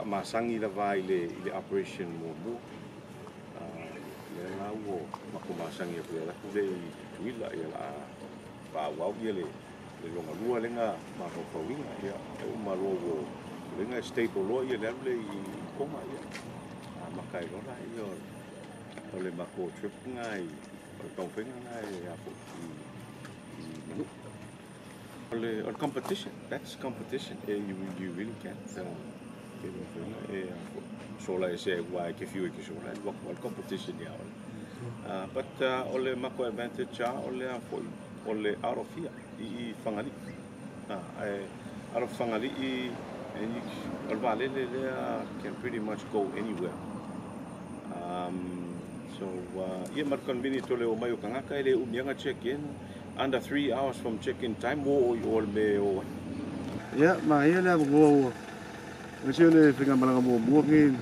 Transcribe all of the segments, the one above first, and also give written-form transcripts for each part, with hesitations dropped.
masangi la vai le operation mo le la wo mako masangi ko la ku le tuila ia la pa wa ia le longa lua lenga ma ko winga ia o ma lo wo lenga stable lo ia le koma ia makai lo la ia o le mako trip ngai o tong fenga ngai ia po on competition, that's competition. You really can't so like say why if you can show that what competition yeah. But ole mako advantage ole ole out of here I fangali out of fangali and you vale can pretty much go anywhere. So yeah, mar convenient tole o mai o kangaka ele umianga check in under 3 hours from check-in time or me or yeah ma ia le go monsieur le finga malanga mo ngi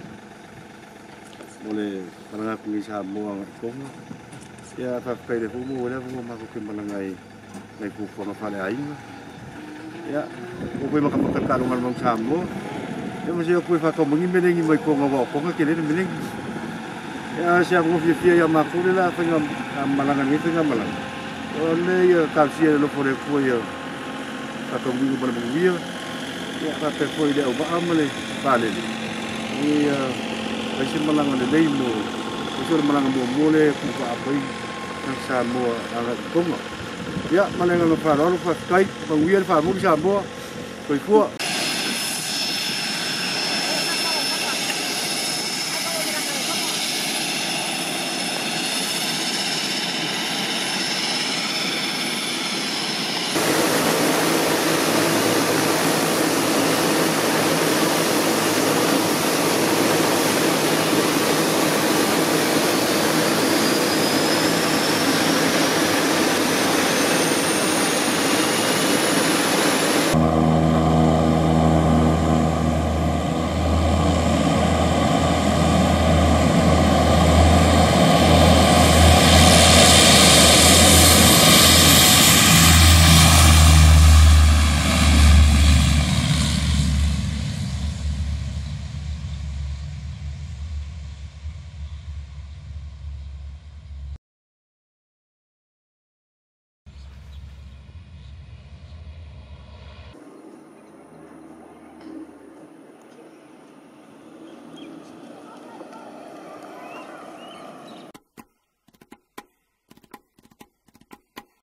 ole malanga ku sa mo ko ya pa pe de mo le mo ma ko ke malanga ai ku fo no fale ai ya o ko ma ka ka no mal sa mo e mo se ko fa to mo ngi melengi mo ko ngo ko ke le melengi ya sia mo fi ya ma ku le la finga malanga ni finga malanga ole ia kalsia lo pore ko ia ka to ngi bala ngi ia ka pe foi de o ba amale vale ia ai se malanga le dei mo so malanga mo mole ku pa pai ka sa mo ala kongo ia malanga lo fa lo fa kai pa ngi fa mo sa mo ko